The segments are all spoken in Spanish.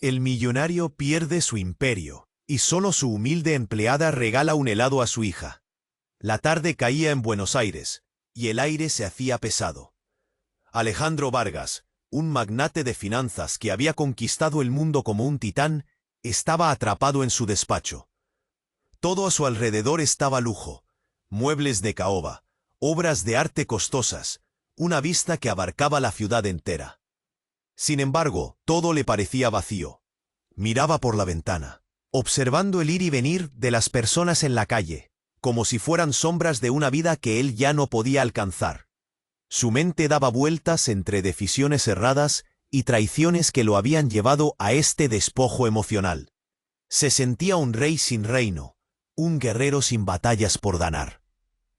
El millonario pierde su imperio, y solo su humilde empleada regala un helado a su hija. La tarde caía en Buenos Aires, y el aire se hacía pesado. Alejandro Vargas, un magnate de finanzas que había conquistado el mundo como un titán, estaba atrapado en su despacho. Todo a su alrededor estaba lujo, muebles de caoba, obras de arte costosas, una vista que abarcaba la ciudad entera. Sin embargo, todo le parecía vacío. Miraba por la ventana, observando el ir y venir de las personas en la calle, como si fueran sombras de una vida que él ya no podía alcanzar. Su mente daba vueltas entre decisiones erradas y traiciones que lo habían llevado a este despojo emocional. Se sentía un rey sin reino, un guerrero sin batallas por ganar.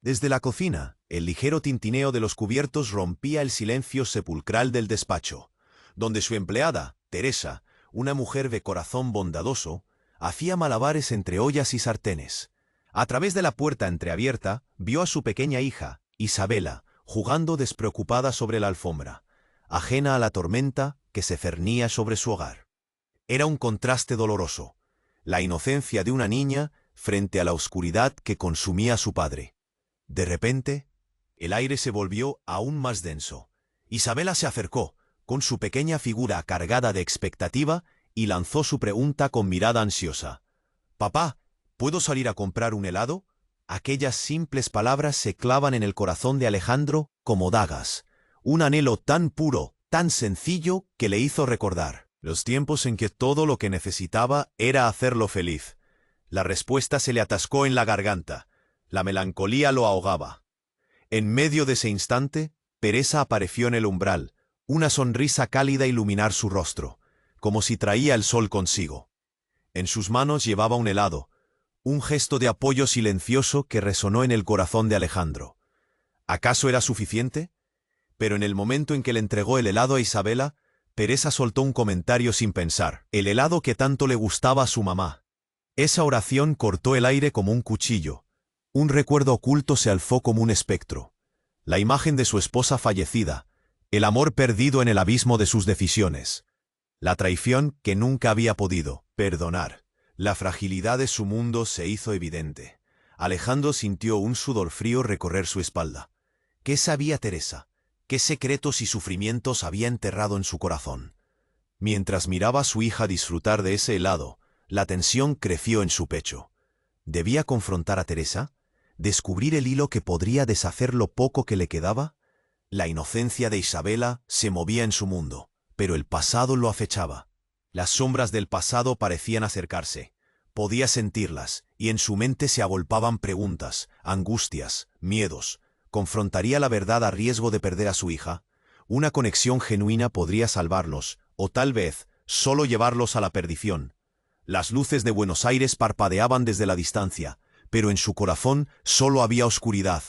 Desde la cocina, el ligero tintineo de los cubiertos rompía el silencio sepulcral del despacho, donde su empleada, Teresa, una mujer de corazón bondadoso, hacía malabares entre ollas y sartenes. A través de la puerta entreabierta, vio a su pequeña hija, Isabela, jugando despreocupada sobre la alfombra, ajena a la tormenta que se cernía sobre su hogar. Era un contraste doloroso, la inocencia de una niña frente a la oscuridad que consumía a su padre. De repente, el aire se volvió aún más denso. Isabela se acercó, con su pequeña figura cargada de expectativa, y lanzó su pregunta con mirada ansiosa. «Papá, ¿puedo salir a comprar un helado?» Aquellas simples palabras se clavan en el corazón de Alejandro como dagas. Un anhelo tan puro, tan sencillo, que le hizo recordar los tiempos en que todo lo que necesitaba era hacerlo feliz. La respuesta se le atascó en la garganta. La melancolía lo ahogaba. En medio de ese instante, Teresa apareció en el umbral, una sonrisa cálida iluminar su rostro, como si traía el sol consigo. En sus manos llevaba un helado, un gesto de apoyo silencioso que resonó en el corazón de Alejandro. ¿Acaso era suficiente? Pero en el momento en que le entregó el helado a Isabela, Teresa soltó un comentario sin pensar, el helado que tanto le gustaba a su mamá. Esa oración cortó el aire como un cuchillo. Un recuerdo oculto se alzó como un espectro. La imagen de su esposa fallecida, el amor perdido en el abismo de sus decisiones, la traición que nunca había podido perdonar. La fragilidad de su mundo se hizo evidente. Alejandro sintió un sudor frío recorrer su espalda. ¿Qué sabía Teresa? ¿Qué secretos y sufrimientos había enterrado en su corazón? Mientras miraba a su hija disfrutar de ese helado, la tensión creció en su pecho. ¿Debía confrontar a Teresa? ¿Descubrir el hilo que podría deshacer lo poco que le quedaba? La inocencia de Isabela se movía en su mundo, pero el pasado lo acechaba. Las sombras del pasado parecían acercarse. Podía sentirlas, y en su mente se agolpaban preguntas, angustias, miedos. ¿Confrontaría la verdad a riesgo de perder a su hija? Una conexión genuina podría salvarlos, o tal vez, solo llevarlos a la perdición. Las luces de Buenos Aires parpadeaban desde la distancia, pero en su corazón solo había oscuridad.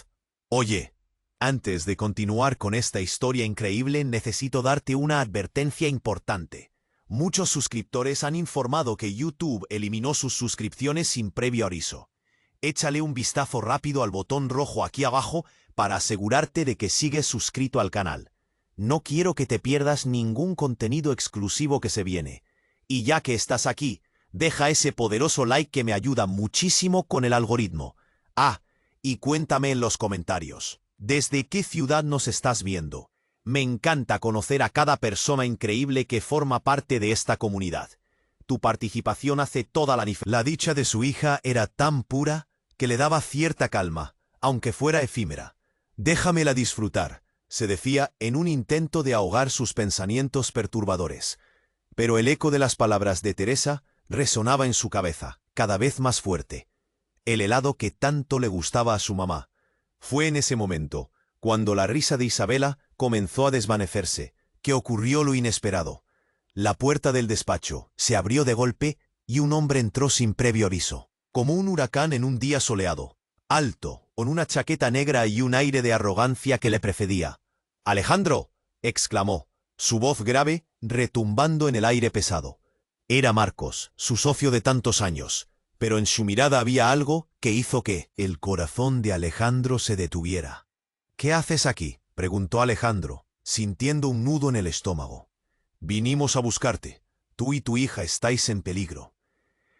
«Oye, antes de continuar con esta historia increíble, necesito darte una advertencia importante. Muchos suscriptores han informado que YouTube eliminó sus suscripciones sin previo aviso. Échale un vistazo rápido al botón rojo aquí abajo para asegurarte de que sigues suscrito al canal. No quiero que te pierdas ningún contenido exclusivo que se viene. Y ya que estás aquí, deja ese poderoso like que me ayuda muchísimo con el algoritmo. Ah, y cuéntame en los comentarios, ¿desde qué ciudad nos estás viendo? Me encanta conocer a cada persona increíble que forma parte de esta comunidad. Tu participación hace toda la diferencia. La dicha de su hija era tan pura que le daba cierta calma, aunque fuera efímera. «Déjamela disfrutar», se decía en un intento de ahogar sus pensamientos perturbadores. Pero el eco de las palabras de Teresa resonaba en su cabeza, cada vez más fuerte. El helado que tanto le gustaba a su mamá. Fue en ese momento, cuando la risa de Isabela comenzó a desvanecerse, que ocurrió lo inesperado. La puerta del despacho se abrió de golpe y un hombre entró sin previo aviso, como un huracán en un día soleado, alto, con una chaqueta negra y un aire de arrogancia que le precedía. «¡Alejandro!», exclamó, su voz grave retumbando en el aire pesado. Era Marcos, su socio de tantos años, pero en su mirada había algo que hizo que el corazón de Alejandro se detuviera. «¿Qué haces aquí?», preguntó Alejandro, sintiendo un nudo en el estómago. «Vinimos a buscarte. Tú y tu hija estáis en peligro.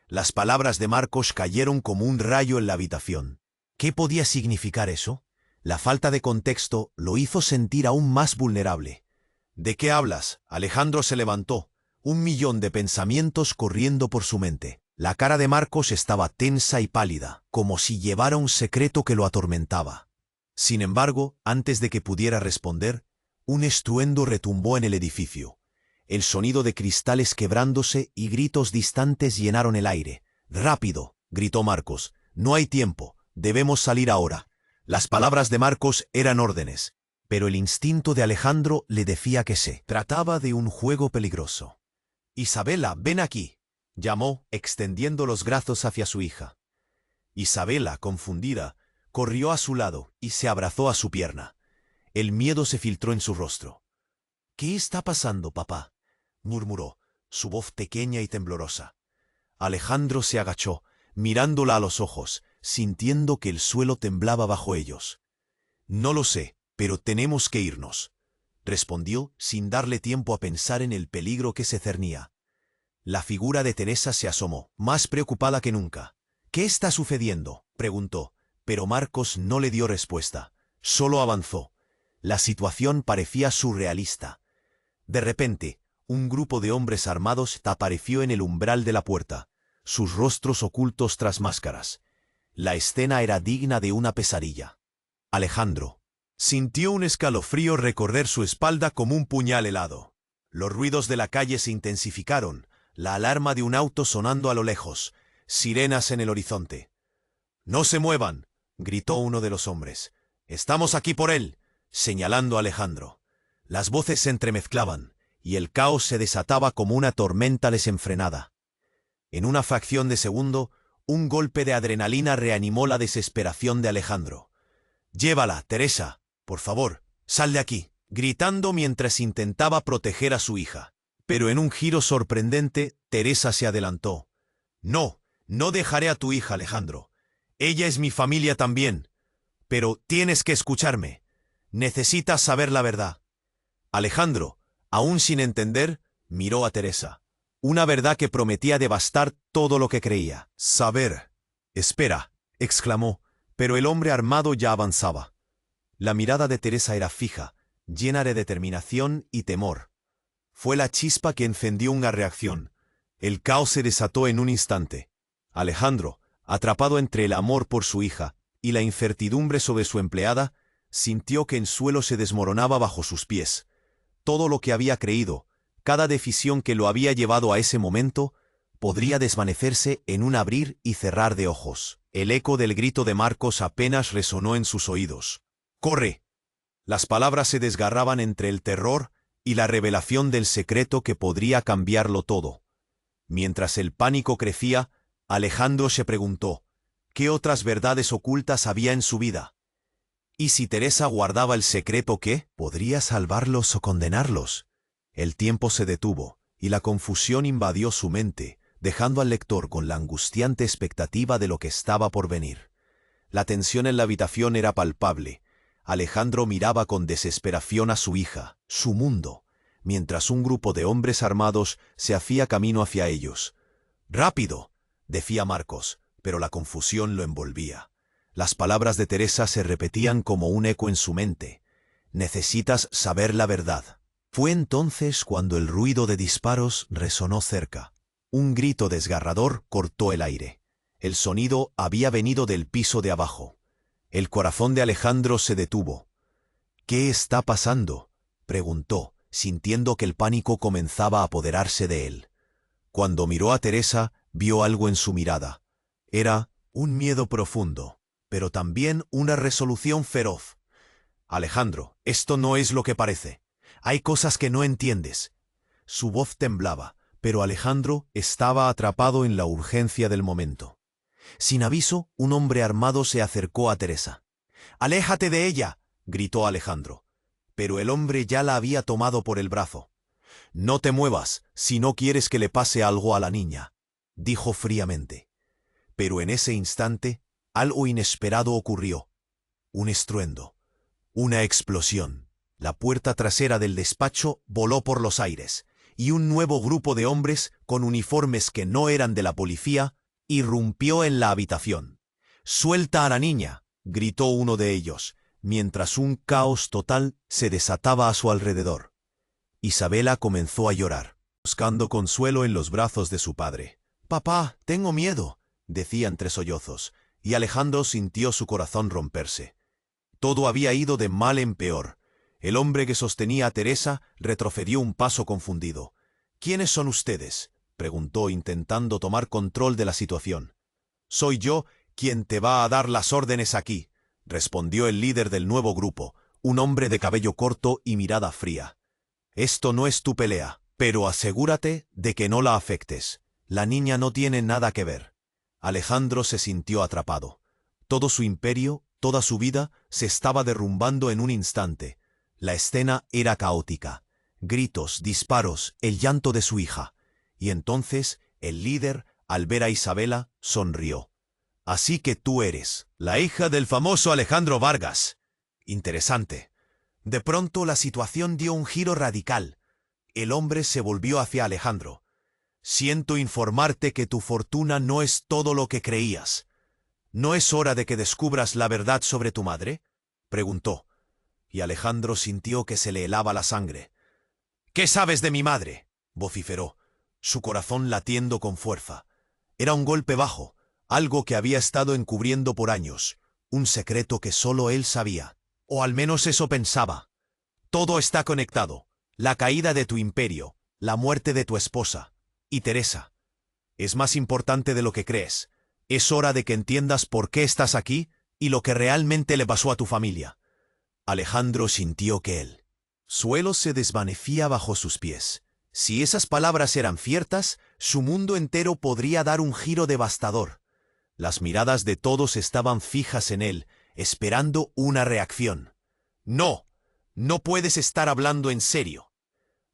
Las palabras de Marcos cayeron como un rayo en la habitación. ¿Qué podía significar eso? La falta de contexto lo hizo sentir aún más vulnerable. ¿De qué hablas? Alejandro se levantó, 1.000.000 de pensamientos corriendo por su mente. La cara de Marcos estaba tensa y pálida, como si llevara un secreto que lo atormentaba. Sin embargo, antes de que pudiera responder, un estruendo retumbó en el edificio. El sonido de cristales quebrándose y gritos distantes llenaron el aire. «¡Rápido!», gritó Marcos. «No hay tiempo. Debemos salir ahora». Las palabras de Marcos eran órdenes, pero el instinto de Alejandro le decía que se trataba de un juego peligroso. «Isabela, ven aquí», llamó, extendiendo los brazos hacia su hija. Isabela, confundida, corrió a su lado y se abrazó a su pierna. El miedo se filtró en su rostro. «¿Qué está pasando, papá?», murmuró, su voz pequeña y temblorosa. Alejandro se agachó, mirándola a los ojos, sintiendo que el suelo temblaba bajo ellos. «No lo sé, pero tenemos que irnos», respondió sin darle tiempo a pensar en el peligro que se cernía. La figura de Teresa se asomó, más preocupada que nunca. «¿Qué está sucediendo?», preguntó, pero Marcos no le dio respuesta. Solo avanzó. La situación parecía surrealista. De repente, un grupo de hombres armados apareció en el umbral de la puerta, sus rostros ocultos tras máscaras. La escena era digna de una pesadilla. Alejandro sintió un escalofrío recorrer su espalda como un puñal helado. Los ruidos de la calle se intensificaron, la alarma de un auto sonando a lo lejos, sirenas en el horizonte. «¡No se muevan!», gritó uno de los hombres. «Estamos aquí por él», señalando a Alejandro. Las voces se entremezclaban, y el caos se desataba como una tormenta desenfrenada. En una fracción de segundo, un golpe de adrenalina reanimó la desesperación de Alejandro. «Llévala, Teresa, por favor, sal de aquí», gritando mientras intentaba proteger a su hija. Pero en un giro sorprendente, Teresa se adelantó. «No, no dejaré a tu hija, Alejandro. Ella es mi familia también. Pero tienes que escucharme. Necesitas saber la verdad». Alejandro, aún sin entender, miró a Teresa. Una verdad que prometía devastar todo lo que creía. «Saber». «Espera», exclamó, pero el hombre armado ya avanzaba. La mirada de Teresa era fija, llena de determinación y temor. Fue la chispa que encendió una reacción. El caos se desató en un instante. Alejandro, atrapado entre el amor por su hija y la incertidumbre sobre su empleada, sintió que el suelo se desmoronaba bajo sus pies. Todo lo que había creído, cada decisión que lo había llevado a ese momento, podría desvanecerse en un abrir y cerrar de ojos. El eco del grito de Marcos apenas resonó en sus oídos. «¡Corre!». Las palabras se desgarraban entre el terror y la revelación del secreto que podría cambiarlo todo. Mientras el pánico crecía, Alejandro se preguntó, ¿qué otras verdades ocultas había en su vida? ¿Y si Teresa guardaba el secreto que podría salvarlos o condenarlos? El tiempo se detuvo, y la confusión invadió su mente, dejando al lector con la angustiante expectativa de lo que estaba por venir. La tensión en la habitación era palpable. Alejandro miraba con desesperación a su hija, su mundo, mientras un grupo de hombres armados se hacía camino hacia ellos. «¡Rápido!», decía Marcos, pero la confusión lo envolvía. Las palabras de Teresa se repetían como un eco en su mente. «Necesitas saber la verdad». Fue entonces cuando el ruido de disparos resonó cerca. Un grito desgarrador cortó el aire. El sonido había venido del piso de abajo. El corazón de Alejandro se detuvo. «¿Qué está pasando?», preguntó, sintiendo que el pánico comenzaba a apoderarse de él. Cuando miró a Teresa, vio algo en su mirada. Era un miedo profundo, pero también una resolución feroz. «Alejandro, esto no es lo que parece. Hay cosas que no entiendes». Su voz temblaba, pero Alejandro estaba atrapado en la urgencia del momento. Sin aviso, un hombre armado se acercó a Teresa. «¡Aléjate de ella!», gritó Alejandro. Pero el hombre ya la había tomado por el brazo. «No te muevas, si no quieres que le pase algo a la niña», dijo fríamente. Pero en ese instante, algo inesperado ocurrió. Un estruendo. Una explosión. La puerta trasera del despacho voló por los aires, y un nuevo grupo de hombres con uniformes que no eran de la policía irrumpió en la habitación. «¡Suelta a la niña!», gritó uno de ellos, mientras un caos total se desataba a su alrededor. Isabela comenzó a llorar, buscando consuelo en los brazos de su padre. «Papá, tengo miedo», decía entre sollozos, y Alejandro sintió su corazón romperse. Todo había ido de mal en peor. El hombre que sostenía a Teresa retrocedió un paso confundido. «¿Quiénes son ustedes?», preguntó, intentando tomar control de la situación. «Soy yo quien te va a dar las órdenes aquí», respondió el líder del nuevo grupo, un hombre de cabello corto y mirada fría. «Esto no es tu pelea, pero asegúrate de que no la afectes. La niña no tiene nada que ver». Alejandro se sintió atrapado. Todo su imperio, toda su vida, se estaba derrumbando en un instante. La escena era caótica. Gritos, disparos, el llanto de su hija. Y entonces, el líder, al ver a Isabela, sonrió. «Así que tú eres la hija del famoso Alejandro Vargas. Interesante». De pronto la situación dio un giro radical. El hombre se volvió hacia Alejandro. «Siento informarte que tu fortuna no es todo lo que creías. ¿No es hora de que descubras la verdad sobre tu madre?», preguntó. Y Alejandro sintió que se le helaba la sangre. «¿Qué sabes de mi madre?», vociferó, su corazón latiendo con fuerza. Era un golpe bajo, algo que había estado encubriendo por años, un secreto que solo él sabía, o al menos eso pensaba. «Todo está conectado. La caída de tu imperio, la muerte de tu esposa y Teresa. Es más importante de lo que crees. Es hora de que entiendas por qué estás aquí y lo que realmente le pasó a tu familia». Alejandro sintió que el suelo se desvanecía bajo sus pies. Si esas palabras eran ciertas, su mundo entero podría dar un giro devastador. Las miradas de todos estaban fijas en él, esperando una reacción. «No, no puedes estar hablando en serio»,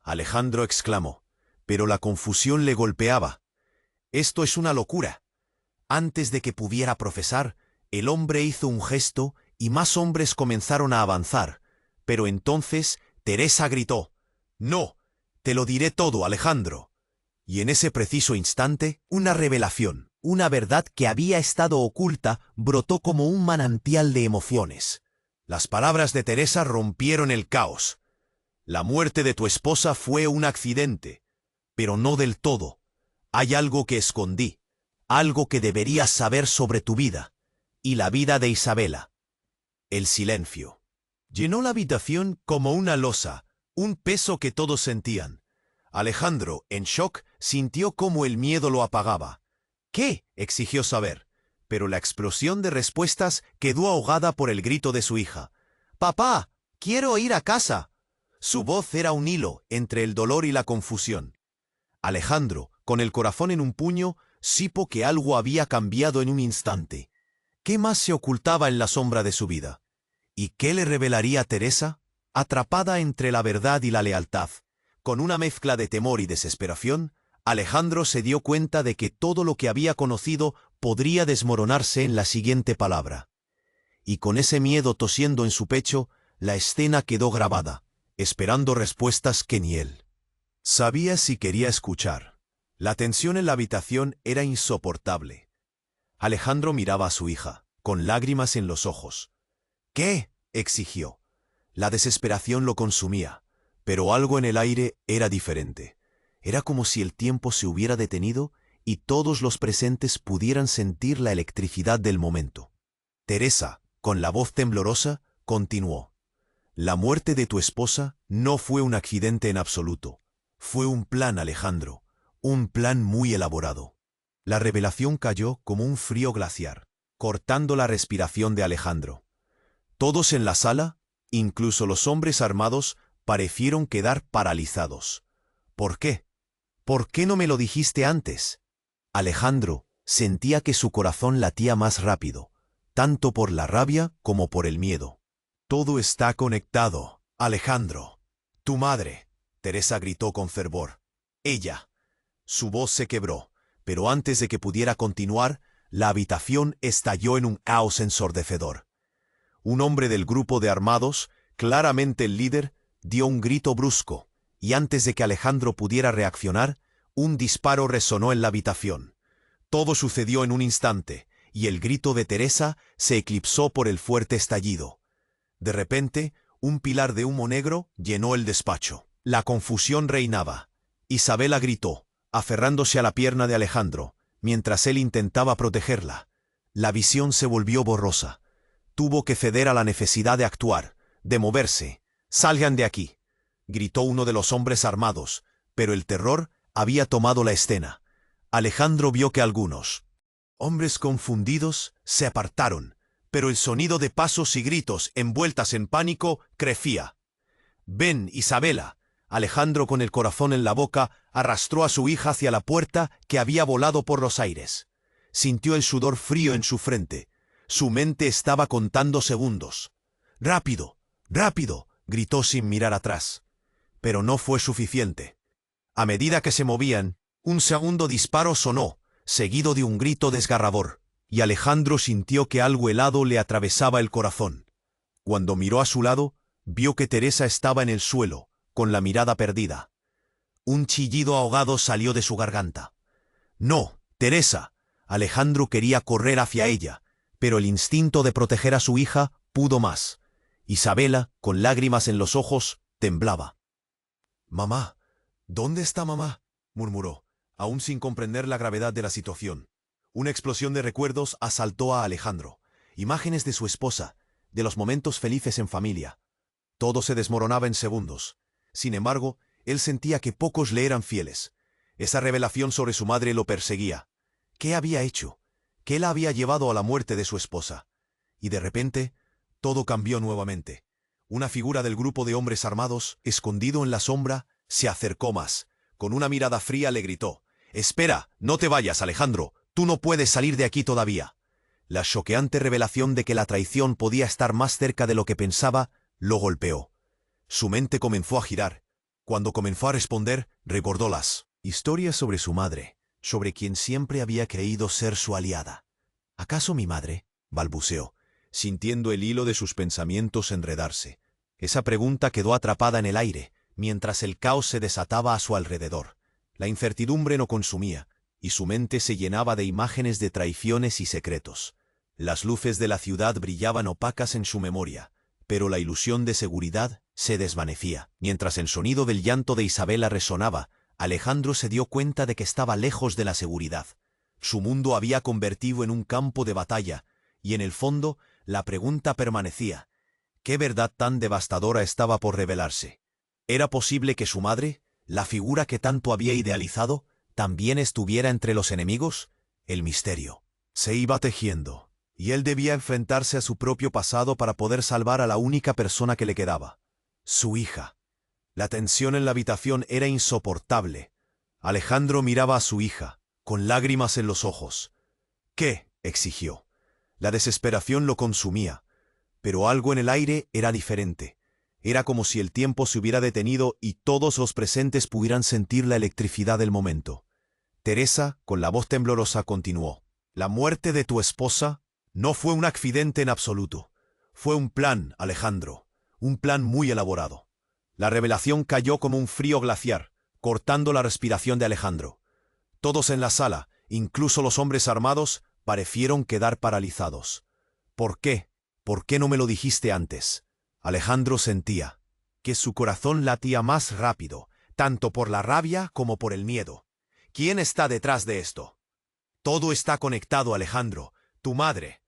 Alejandro exclamó, pero la confusión le golpeaba. «Esto es una locura». Antes de que pudiera profesar, el hombre hizo un gesto y más hombres comenzaron a avanzar, pero entonces Teresa gritó: «No, te lo diré todo, Alejandro». Y en ese preciso instante, una revelación, una verdad que había estado oculta, brotó como un manantial de emociones. Las palabras de Teresa rompieron el caos. «La muerte de tu esposa fue un accidente, pero no del todo. Hay algo que escondí, algo que deberías saber sobre tu vida y la vida de Isabela». El silencio llenó la habitación como una losa, un peso que todos sentían. Alejandro, en shock, sintió cómo el miedo lo apagaba. «¿Qué?», exigió saber, pero la explosión de respuestas quedó ahogada por el grito de su hija. «¡Papá, quiero ir a casa!». Su voz era un hilo entre el dolor y la confusión. Alejandro, con el corazón en un puño, supo que algo había cambiado en un instante. ¿Qué más se ocultaba en la sombra de su vida? ¿Y qué le revelaría Teresa? Atrapada entre la verdad y la lealtad, con una mezcla de temor y desesperación, Alejandro se dio cuenta de que todo lo que había conocido podría desmoronarse en la siguiente palabra. Y con ese miedo tosiendo en su pecho, la escena quedó grabada, esperando respuestas que ni él sabía si quería escuchar. La tensión en la habitación era insoportable. Alejandro miraba a su hija, con lágrimas en los ojos. «¿Qué?», exigió. La desesperación lo consumía, pero algo en el aire era diferente. Era como si el tiempo se hubiera detenido y todos los presentes pudieran sentir la electricidad del momento. Teresa, con la voz temblorosa, continuó: «La muerte de tu esposa no fue un accidente en absoluto. Fue un plan, Alejandro, un plan muy elaborado». La revelación cayó como un frío glaciar, cortando la respiración de Alejandro. Todos en la sala, incluso los hombres armados, parecieron quedar paralizados. «¿Por qué? ¿Por qué no me lo dijiste antes?». Alejandro sentía que su corazón latía más rápido, tanto por la rabia como por el miedo. «Todo está conectado, Alejandro. Tu madre», Teresa gritó con fervor. «Ella». Su voz se quebró, pero antes de que pudiera continuar, la habitación estalló en un caos ensordecedor. Un hombre del grupo de armados, claramente el líder, dio un grito brusco, y antes de que Alejandro pudiera reaccionar, un disparo resonó en la habitación. Todo sucedió en un instante, y el grito de Teresa se eclipsó por el fuerte estallido. De repente, un pilar de humo negro llenó el despacho. La confusión reinaba. Isabela gritó, aferrándose a la pierna de Alejandro, mientras él intentaba protegerla. La visión se volvió borrosa. Tuvo que ceder a la necesidad de actuar, de moverse. «¡Salgan de aquí!», gritó uno de los hombres armados, pero el terror había tomado la escena. Alejandro vio que algunos hombres confundidos se apartaron, pero el sonido de pasos y gritos envueltas en pánico crecía. «¡Ven, Isabela!». Alejandro, con el corazón en la boca, arrastró a su hija hacia la puerta que había volado por los aires. Sintió el sudor frío en su frente. Su mente estaba contando segundos. «¡Rápido! ¡Rápido!», gritó sin mirar atrás. Pero no fue suficiente. A medida que se movían, un segundo disparo sonó, seguido de un grito desgarrador, y Alejandro sintió que algo helado le atravesaba el corazón. Cuando miró a su lado, vio que Teresa estaba en el suelo, con la mirada perdida. Un chillido ahogado salió de su garganta. «¡No, Teresa!». Alejandro quería correr hacia ella, pero el instinto de proteger a su hija pudo más. Isabela, con lágrimas en los ojos, temblaba. «Mamá, ¿dónde está mamá?», murmuró, aún sin comprender la gravedad de la situación. Una explosión de recuerdos asaltó a Alejandro. Imágenes de su esposa, de los momentos felices en familia. Todo se desmoronaba en segundos. Sin embargo, él sentía que pocos le eran fieles. Esa revelación sobre su madre lo perseguía. ¿Qué había hecho? ¿Qué la había llevado a la muerte de su esposa? Y de repente, todo cambió nuevamente. Una figura del grupo de hombres armados, escondido en la sombra, se acercó más. Con una mirada fría le gritó: «¡Espera! ¡No te vayas, Alejandro! ¡Tú no puedes salir de aquí todavía!». La choqueante revelación de que la traición podía estar más cerca de lo que pensaba, lo golpeó. Su mente comenzó a girar. Cuando comenzó a responder, recordó las historias sobre su madre, sobre quien siempre había creído ser su aliada. «¿Acaso mi madre?», balbuceó, sintiendo el hilo de sus pensamientos enredarse. Esa pregunta quedó atrapada en el aire, mientras el caos se desataba a su alrededor. La incertidumbre no consumía, y su mente se llenaba de imágenes de traiciones y secretos. Las luces de la ciudad brillaban opacas en su memoria, pero la ilusión de seguridad se desvanecía. Mientras el sonido del llanto de Isabela resonaba, Alejandro se dio cuenta de que estaba lejos de la seguridad. Su mundo había convertido en un campo de batalla, y en el fondo la pregunta permanecía: ¿qué verdad tan devastadora estaba por revelarse? ¿Era posible que su madre, la figura que tanto había idealizado, también estuviera entre los enemigos? El misterio se iba tejiendo, y él debía enfrentarse a su propio pasado para poder salvar a la única persona que le quedaba: su hija. La tensión en la habitación era insoportable. Alejandro miraba a su hija, con lágrimas en los ojos. «¿Qué?», exigió. La desesperación lo consumía, pero algo en el aire era diferente. Era como si el tiempo se hubiera detenido y todos los presentes pudieran sentir la electricidad del momento. Teresa, con la voz temblorosa, continuó: «La muerte de tu esposa no fue un accidente en absoluto. Fue un plan, Alejandro, un plan muy elaborado». La revelación cayó como un frío glaciar, cortando la respiración de Alejandro. Todos en la sala, incluso los hombres armados, parecieron quedar paralizados. «¿Por qué? ¿Por qué no me lo dijiste antes?». Alejandro sentía que su corazón latía más rápido, tanto por la rabia como por el miedo. «¿Quién está detrás de esto?». «Todo está conectado, Alejandro. Tu madre».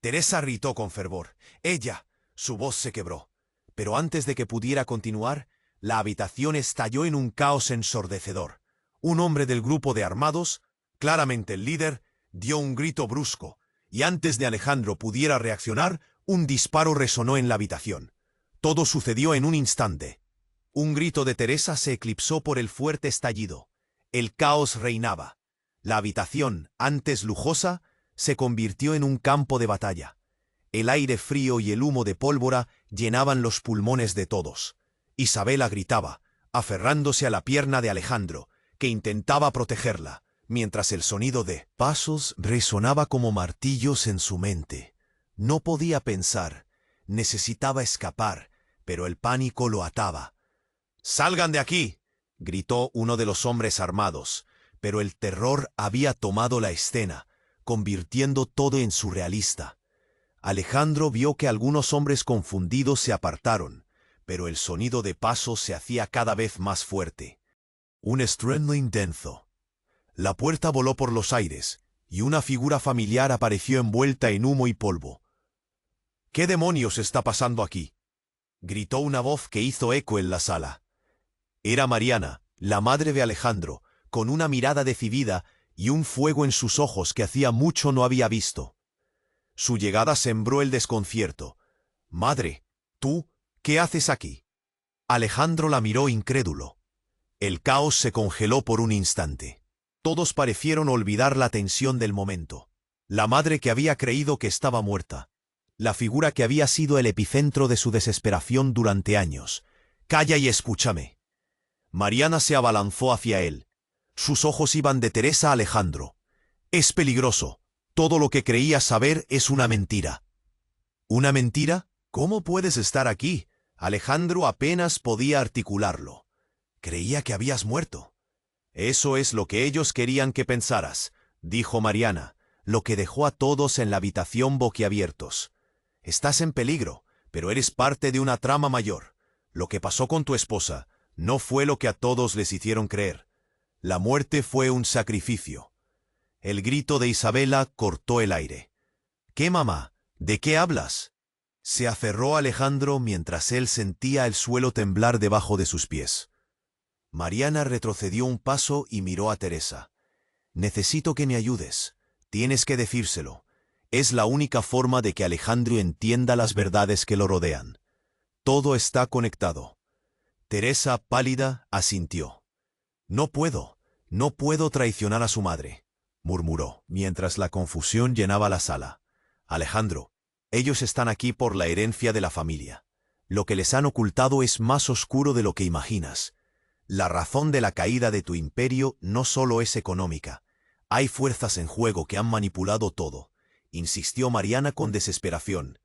Teresa gritó con fervor. «Ella». Su voz se quebró. Pero antes de que pudiera continuar, la habitación estalló en un caos ensordecedor. Un hombre del grupo de armados, claramente el líder, dio un grito brusco, y antes de Alejandro pudiera reaccionar, un disparo resonó en la habitación. Todo sucedió en un instante. Un grito de Teresa se eclipsó por el fuerte estallido. El caos reinaba. La habitación, antes lujosa, se convirtió en un campo de batalla. El aire frío y el humo de pólvora llenaban los pulmones de todos. Isabela gritaba, aferrándose a la pierna de Alejandro, que intentaba protegerla, mientras el sonido de pasos resonaba como martillos en su mente. No podía pensar, necesitaba escapar, pero el pánico lo ataba. ¡Salgan de aquí!, gritó uno de los hombres armados, pero el terror había tomado la escena, convirtiendo todo en surrealista. Alejandro vio que algunos hombres confundidos se apartaron, pero el sonido de pasos se hacía cada vez más fuerte. Un estruendo intenso. La puerta voló por los aires, y una figura familiar apareció envuelta en humo y polvo. —¿Qué demonios está pasando aquí? —gritó una voz que hizo eco en la sala. Era Mariana, la madre de Alejandro, con una mirada decidida y un fuego en sus ojos que hacía mucho no había visto. Su llegada sembró el desconcierto. —Madre, ¿tú qué haces aquí? Alejandro la miró incrédulo. El caos se congeló por un instante. Todos parecieron olvidar la tensión del momento. La madre que había creído que estaba muerta. La figura que había sido el epicentro de su desesperación durante años. —Calla y escúchame. Mariana se abalanzó hacia él. Sus ojos iban de Teresa a Alejandro. —Es peligroso. Todo lo que creías saber es una mentira. —¿Una mentira? ¿Cómo puedes estar aquí? Alejandro apenas podía articularlo. Creía que habías muerto. Eso es lo que ellos querían que pensaras, dijo Mariana, lo que dejó a todos en la habitación boquiabiertos. Estás en peligro, pero eres parte de una trama mayor. Lo que pasó con tu esposa no fue lo que a todos les hicieron creer. La muerte fue un sacrificio. El grito de Isabela cortó el aire. —¿Qué, mamá? ¿De qué hablas? Se aferró Alejandro mientras él sentía el suelo temblar debajo de sus pies. Mariana retrocedió un paso y miró a Teresa. —Necesito que me ayudes. Tienes que decírselo. Es la única forma de que Alejandro entienda las verdades que lo rodean. Todo está conectado. Teresa, pálida, asintió. No puedo traicionar a su madre, murmuró, mientras la confusión llenaba la sala. Alejandro, ellos están aquí por la herencia de la familia. Lo que les han ocultado es más oscuro de lo que imaginas. La razón de la caída de tu imperio no solo es económica. Hay fuerzas en juego que han manipulado todo, insistió Mariana con desesperación.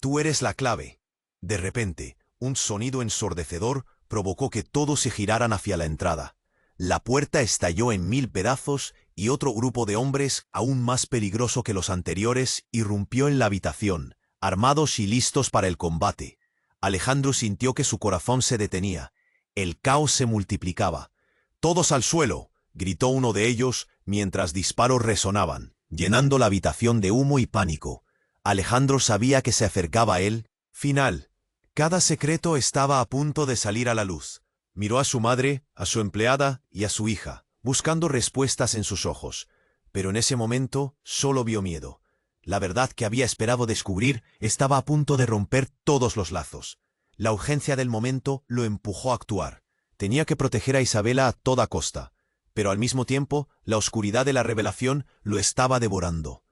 Tú eres la clave. De repente, un sonido ensordecedor provocó que todos se giraran hacia la entrada. La puerta estalló en 1000 pedazos y otro grupo de hombres, aún más peligroso que los anteriores, irrumpió en la habitación, armados y listos para el combate. Alejandro sintió que su corazón se detenía. El caos se multiplicaba. —¡Todos al suelo! —gritó uno de ellos, mientras disparos resonaban, llenando la habitación de humo y pánico. Alejandro sabía que se acercaba a él. Final. Cada secreto estaba a punto de salir a la luz. Miró a su madre, a su empleada y a su hija, buscando respuestas en sus ojos. Pero en ese momento solo vio miedo. La verdad que había esperado descubrir estaba a punto de romper todos los lazos. La urgencia del momento lo empujó a actuar. Tenía que proteger a Isabela a toda costa. Pero al mismo tiempo, la oscuridad de la revelación lo estaba devorando.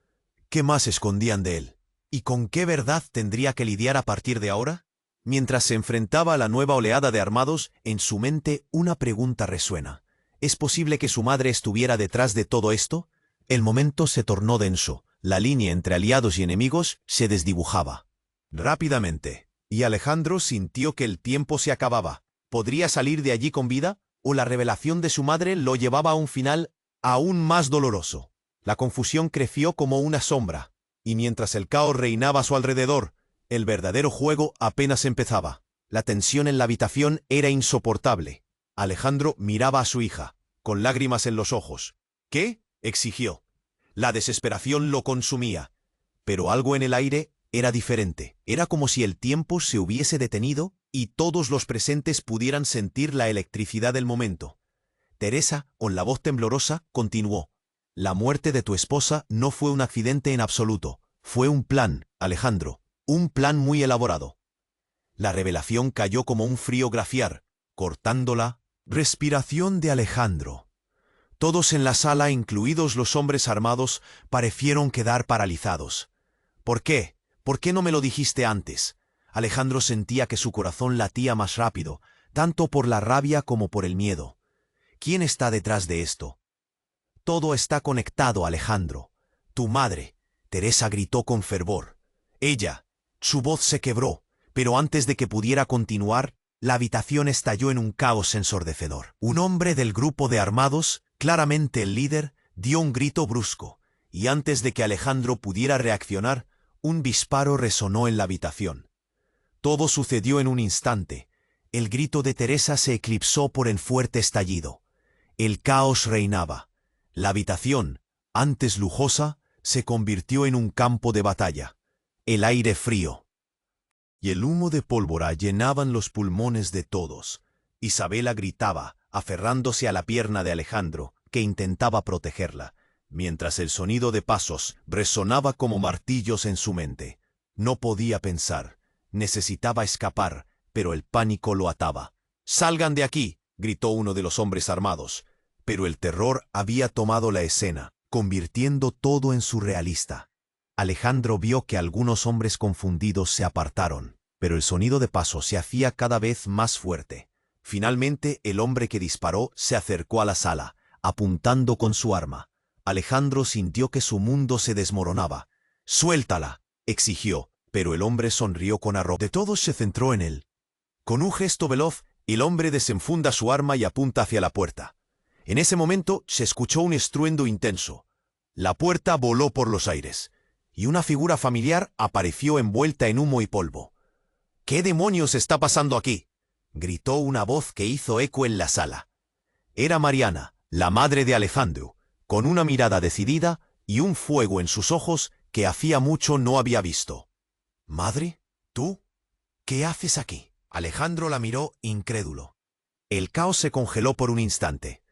¿Qué más escondían de él? ¿Y con qué verdad tendría que lidiar a partir de ahora? Mientras se enfrentaba a la nueva oleada de armados, en su mente una pregunta resuena. ¿Es posible que su madre estuviera detrás de todo esto? El momento se tornó denso. La línea entre aliados y enemigos se desdibujaba. Rápidamente. Y Alejandro sintió que el tiempo se acababa. ¿Podría salir de allí con vida? ¿O la revelación de su madre lo llevaba a un final aún más doloroso? La confusión creció como una sombra. Y mientras el caos reinaba a su alrededor, el verdadero juego apenas empezaba. La tensión en la habitación era insoportable. Alejandro miraba a su hija, con lágrimas en los ojos. ¿Qué? Exigió. La desesperación lo consumía. Pero algo en el aire era diferente. Era como si el tiempo se hubiese detenido y todos los presentes pudieran sentir la electricidad del momento. Teresa, con la voz temblorosa, continuó. La muerte de tu esposa no fue un accidente en absoluto. Fue un plan, Alejandro. Un plan muy elaborado. La revelación cayó como un frío glaciar, cortando la respiración de Alejandro. Todos en la sala, incluidos los hombres armados, parecieron quedar paralizados. ¿Por qué? ¿Por qué no me lo dijiste antes? Alejandro sentía que su corazón latía más rápido, tanto por la rabia como por el miedo. ¿Quién está detrás de esto? Todo está conectado, Alejandro. Tu madre. Teresa gritó con fervor. Ella. Su voz se quebró, pero antes de que pudiera continuar, La habitación estalló en un caos ensordecedor. Un hombre del grupo de armados, claramente el líder, dio un grito brusco, y antes de que Alejandro pudiera reaccionar, un disparo resonó en la habitación. Todo sucedió en un instante. El grito de Teresa se eclipsó por el fuerte estallido. El caos reinaba. La habitación, antes lujosa, se convirtió en un campo de batalla. El aire frío y el humo de pólvora llenaban los pulmones de todos. Isabela gritaba, aferrándose a la pierna de Alejandro, que intentaba protegerla, mientras el sonido de pasos resonaba como martillos en su mente. No podía pensar. Necesitaba escapar, pero el pánico lo ataba. «¡Salgan de aquí!», gritó uno de los hombres armados. Pero el terror había tomado la escena, convirtiendo todo en surrealista. Alejandro vio que algunos hombres confundidos se apartaron, pero el sonido de pasos se hacía cada vez más fuerte. Finalmente, el hombre que disparó se acercó a la sala, apuntando con su arma. Alejandro sintió que su mundo se desmoronaba. «¡Suéltala!», exigió, pero el hombre sonrió con arrojo. De todos se centró en él. Con un gesto veloz, el hombre desenfunda su arma y apunta hacia la puerta. En ese momento se escuchó un estruendo intenso. La puerta voló por los aires, y una figura familiar apareció envuelta en humo y polvo. «¿Qué demonios está pasando aquí?», gritó una voz que hizo eco en la sala. Era Mariana, la madre de Alejandro, con una mirada decidida y un fuego en sus ojos que hacía mucho no había visto. «¿Madre? ¿Tú? ¿Qué haces aquí?». Alejandro la miró incrédulo. El caos se congeló por un instante.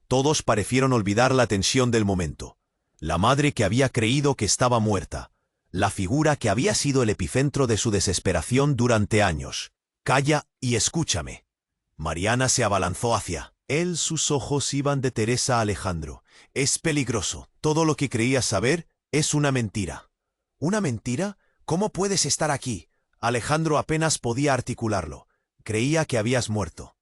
Todos parecieron olvidar la tensión del momento. La madre que había creído que estaba muerta. La figura que había sido el epicentro de su desesperación durante años. «Calla y escúchame». Mariana se abalanzó hacia él. Sus ojos iban de Teresa a Alejandro. «Es peligroso. Todo lo que creías saber es una mentira». «¿Una mentira? ¿Cómo puedes estar aquí?». Alejandro apenas podía articularlo. «Creía que habías muerto».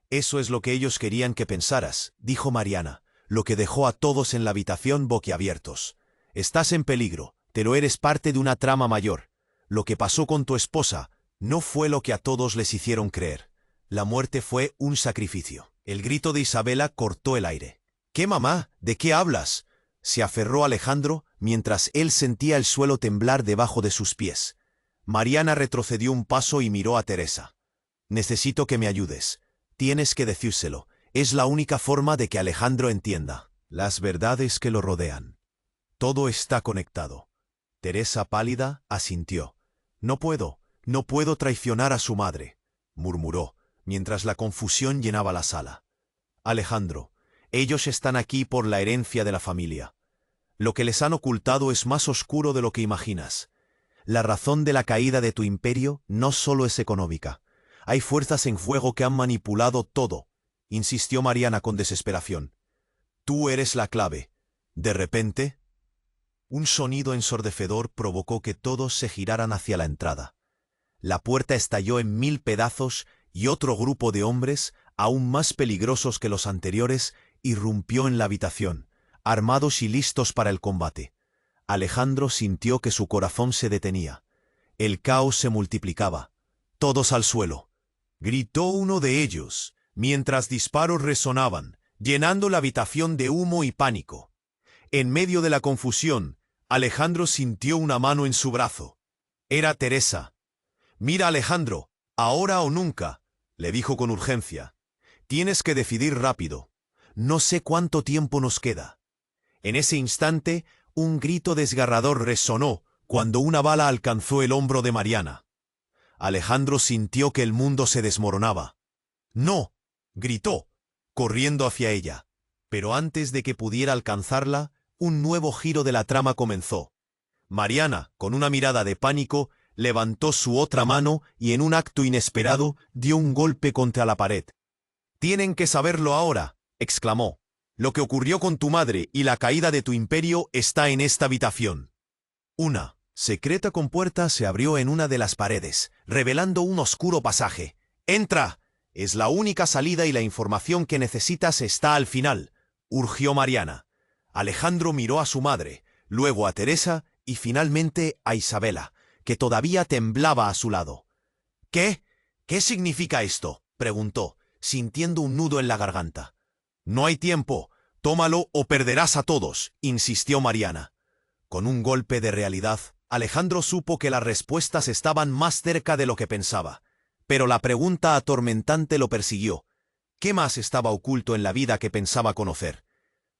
«Eso es lo que ellos querían que pensaras», dijo Mariana, lo que dejó a todos en la habitación boquiabiertos. «Estás en peligro, pero eres parte de una trama mayor. Lo que pasó con tu esposa no fue lo que a todos les hicieron creer. La muerte fue un sacrificio». El grito de Isabela cortó el aire. «¿Qué, mamá? ¿De qué hablas?». Se aferró Alejandro mientras él sentía el suelo temblar debajo de sus pies. Mariana retrocedió un paso y miró a Teresa. «Necesito que me ayudes. Tienes que decírselo. Es la única forma de que Alejandro entienda las verdades que lo rodean. Todo está conectado». Teresa, pálida, asintió. No puedo traicionar a su madre», murmuró, mientras la confusión llenaba la sala. «Alejandro, ellos están aquí por la herencia de la familia. Lo que les han ocultado es más oscuro de lo que imaginas. La razón de la caída de tu imperio no solo es económica. Hay fuerzas en juego que han manipulado todo», insistió Mariana con desesperación. «Tú eres la clave». De repente, un sonido ensordecedor provocó que todos se giraran hacia la entrada. La puerta estalló en 1000 pedazos y otro grupo de hombres, aún más peligrosos que los anteriores, irrumpió en la habitación, armados y listos para el combate. Alejandro sintió que su corazón se detenía. El caos se multiplicaba. «Todos al suelo», gritó uno de ellos, mientras disparos resonaban, llenando la habitación de humo y pánico. En medio de la confusión, Alejandro sintió una mano en su brazo. Era Teresa. «Mira, Alejandro, ahora o nunca», le dijo con urgencia. «Tienes que decidir rápido. No sé cuánto tiempo nos queda». En ese instante, un grito desgarrador resonó cuando una bala alcanzó el hombro de Mariana. Alejandro sintió que el mundo se desmoronaba. «¡No!», gritó, corriendo hacia ella. Pero antes de que pudiera alcanzarla, un nuevo giro de la trama comenzó. Mariana, con una mirada de pánico, levantó su otra mano y en un acto inesperado dio un golpe contra la pared. «Tienen que saberlo ahora», exclamó. «Lo que ocurrió con tu madre y la caída de tu imperio está en esta habitación». Una secreta compuerta se abrió en una de las paredes, revelando un oscuro pasaje. «¡Entra! Es la única salida y la información que necesitas está al final», urgió Mariana. Alejandro miró a su madre, luego a Teresa y finalmente a Isabela, que todavía temblaba a su lado. «¿Qué? ¿Qué significa esto?, preguntó, sintiendo un nudo en la garganta. No hay tiempo. Tómalo o perderás a todos, insistió Mariana. Con un golpe de realidad, Alejandro supo que las respuestas estaban más cerca de lo que pensaba. Pero la pregunta atormentante lo persiguió. ¿Qué más estaba oculto en la vida que pensaba conocer?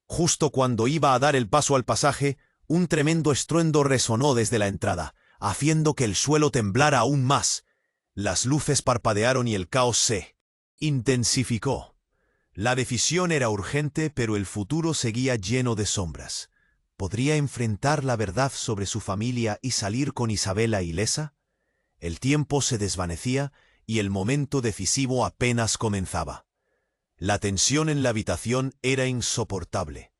Justo cuando iba a dar el paso al pasaje, un tremendo estruendo resonó desde la entrada, haciendo que el suelo temblara aún más. Las luces parpadearon y el caos se intensificó. La decisión era urgente, pero el futuro seguía lleno de sombras. ¿Podría enfrentar la verdad sobre su familia y salir con Isabela ilesa? El tiempo se desvanecía y el momento decisivo apenas comenzaba. La tensión en la habitación era insoportable.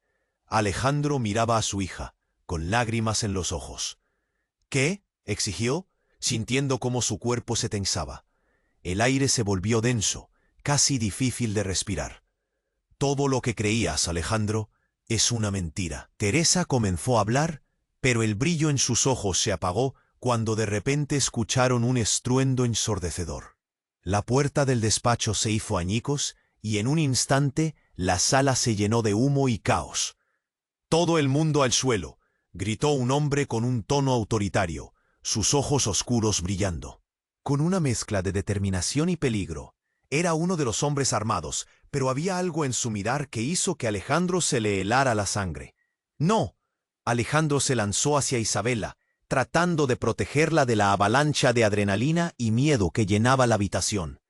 Alejandro miraba a su hija, con lágrimas en los ojos. ¿Qué?, exigió, sintiendo cómo su cuerpo se tensaba. El aire se volvió denso, casi difícil de respirar. Todo lo que creías, Alejandro, es una mentira. Teresa comenzó a hablar, pero el brillo en sus ojos se apagó cuando de repente escucharon un estruendo ensordecedor. La puerta del despacho se hizo añicos y en un instante la sala se llenó de humo y caos. «Todo el mundo al suelo», gritó un hombre con un tono autoritario, sus ojos oscuros brillando. Con una mezcla de determinación y peligro, era uno de los hombres armados, pero había algo en su mirar que hizo que Alejandro se le helara la sangre. «¡No!». Alejandro se lanzó hacia Isabela, tratando de protegerla de la avalancha de adrenalina y miedo que llenaba la habitación.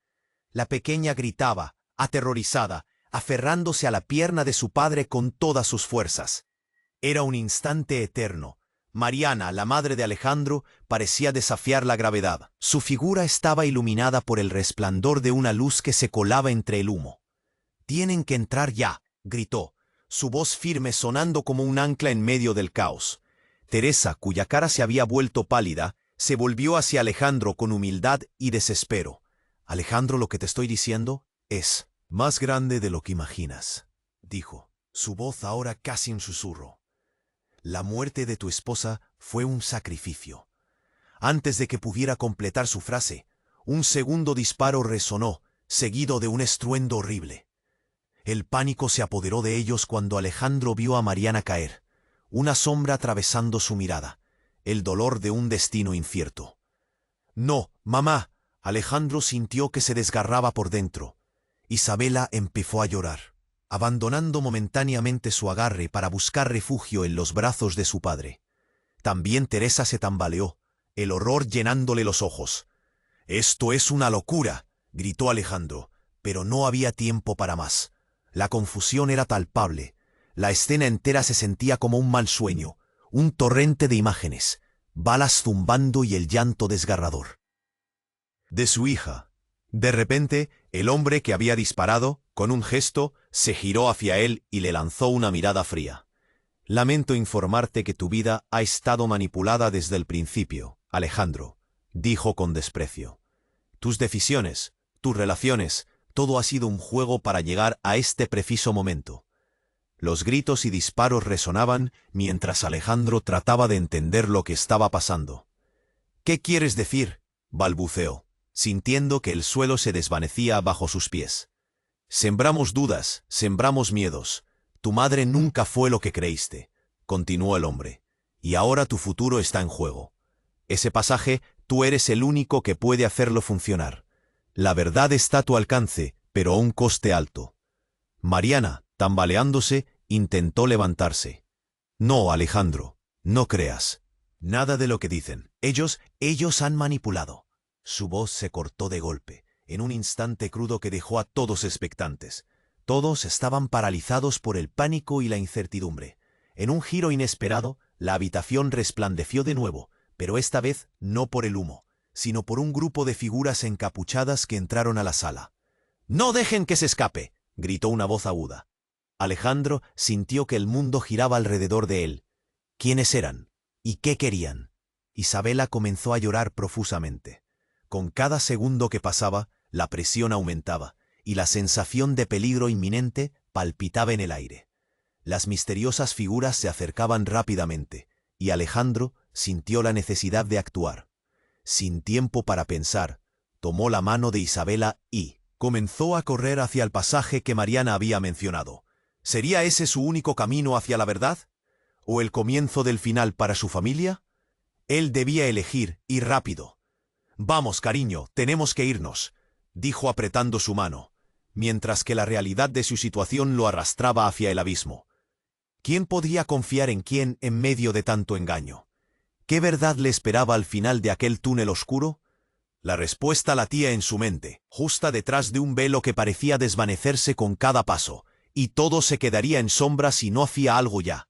La pequeña gritaba, aterrorizada, aferrándose a la pierna de su padre con todas sus fuerzas. Era un instante eterno. Mariana, la madre de Alejandro, parecía desafiar la gravedad. Su figura estaba iluminada por el resplandor de una luz que se colaba entre el humo. «Tienen que entrar ya», gritó, su voz firme sonando como un ancla en medio del caos. Teresa, cuya cara se había vuelto pálida, se volvió hacia Alejandro con humildad y desespero. «Alejandro, lo que te estoy diciendo es más grande de lo que imaginas», dijo, su voz ahora casi en susurro. «La muerte de tu esposa fue un sacrificio». Antes de que pudiera completar su frase, un segundo disparo resonó, seguido de un estruendo horrible. El pánico se apoderó de ellos cuando Alejandro vio a Mariana caer, una sombra atravesando su mirada, el dolor de un destino incierto. «No, mamá». Alejandro sintió que se desgarraba por dentro. Isabela empezó a llorar, abandonando momentáneamente su agarre para buscar refugio en los brazos de su padre. También Teresa se tambaleó, el horror llenándole los ojos. «Esto es una locura», gritó Alejandro, pero no había tiempo para más. La confusión era palpable. La escena entera se sentía como un mal sueño, un torrente de imágenes, balas zumbando y el llanto desgarrador de su hija. De repente, el hombre que había disparado, con un gesto, se giró hacia él y le lanzó una mirada fría. «Lamento informarte que tu vida ha estado manipulada desde el principio, Alejandro», dijo con desprecio. «Tus decisiones, tus relaciones, todo ha sido un juego para llegar a este preciso momento». Los gritos y disparos resonaban mientras Alejandro trataba de entender lo que estaba pasando. «¿Qué quieres decir?», balbuceó, sintiendo que el suelo se desvanecía bajo sus pies. «Sembramos dudas, sembramos miedos. Tu madre nunca fue lo que creíste», continuó el hombre, «y ahora tu futuro está en juego. Ese pasaje, tú eres el único que puede hacerlo funcionar. La verdad está a tu alcance, pero a un coste alto». Mariana, tambaleándose, intentó levantarse. «No, Alejandro, no creas nada de lo que dicen. Ellos han manipulado». Su voz se cortó de golpe, en un instante crudo que dejó a todos expectantes. Todos estaban paralizados por el pánico y la incertidumbre. En un giro inesperado, la habitación resplandeció de nuevo, pero esta vez no por el humo, sino por un grupo de figuras encapuchadas que entraron a la sala. «¡No dejen que se escape!», gritó una voz aguda. Alejandro sintió que el mundo giraba alrededor de él. ¿Quiénes eran? ¿Y qué querían? Isabela comenzó a llorar profusamente. Con cada segundo que pasaba, la presión aumentaba, y la sensación de peligro inminente palpitaba en el aire. Las misteriosas figuras se acercaban rápidamente, y Alejandro sintió la necesidad de actuar. Sin tiempo para pensar, tomó la mano de Isabela y comenzó a correr hacia el pasaje que Mariana había mencionado. ¿Sería ese su único camino hacia la verdad? ¿O el comienzo del final para su familia? Él debía elegir, y rápido. «Vamos, cariño, tenemos que irnos», dijo apretando su mano, mientras que la realidad de su situación lo arrastraba hacia el abismo. ¿Quién podría confiar en quién en medio de tanto engaño? ¿Qué verdad le esperaba al final de aquel túnel oscuro? La respuesta latía en su mente, justa detrás de un velo que parecía desvanecerse con cada paso, y todo se quedaría en sombra si no hacía algo ya.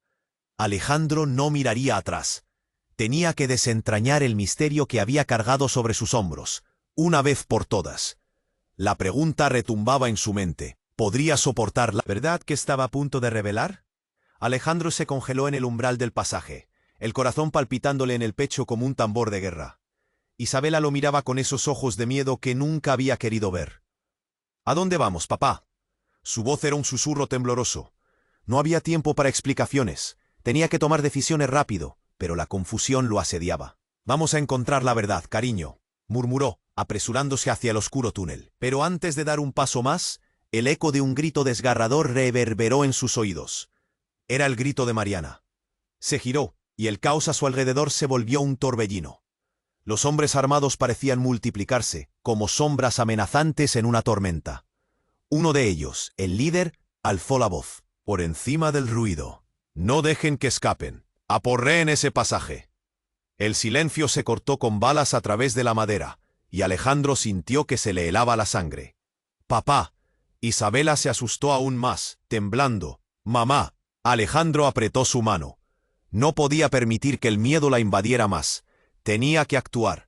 Alejandro no miraría atrás. Tenía que desentrañar el misterio que había cargado sobre sus hombros, una vez por todas. La pregunta retumbaba en su mente. ¿Podría soportar la verdad que estaba a punto de revelar? Alejandro se congeló en el umbral del pasaje, el corazón palpitándole en el pecho como un tambor de guerra. Isabela lo miraba con esos ojos de miedo que nunca había querido ver. «¿A dónde vamos, papá?» Su voz era un susurro tembloroso. No había tiempo para explicaciones. Tenía que tomar decisiones rápido, pero la confusión lo asediaba. «Vamos a encontrar la verdad, cariño», murmuró, apresurándose hacia el oscuro túnel. Pero antes de dar un paso más, el eco de un grito desgarrador reverberó en sus oídos. Era el grito de Mariana. Se giró, y el caos a su alrededor se volvió un torbellino. Los hombres armados parecían multiplicarse, como sombras amenazantes en una tormenta. Uno de ellos, el líder, alzó la voz. «Por encima del ruido. No dejen que escapen. Aporreen ese pasaje». El silencio se cortó con balas a través de la madera, y Alejandro sintió que se le helaba la sangre. «Papá». Isabela se asustó aún más, temblando. «Mamá». Alejandro apretó su mano. No podía permitir que el miedo la invadiera más. Tenía que actuar.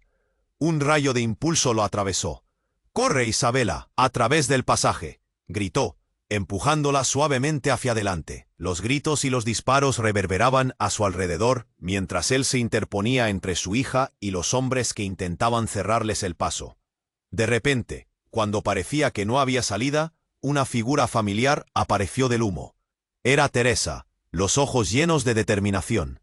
Un rayo de impulso lo atravesó. «¡Corre, Isabela, a través del pasaje!», gritó, empujándola suavemente hacia adelante. Los gritos y los disparos reverberaban a su alrededor, mientras él se interponía entre su hija y los hombres que intentaban cerrarles el paso. De repente, cuando parecía que no había salida, una figura familiar apareció del humo. Era Teresa, los ojos llenos de determinación.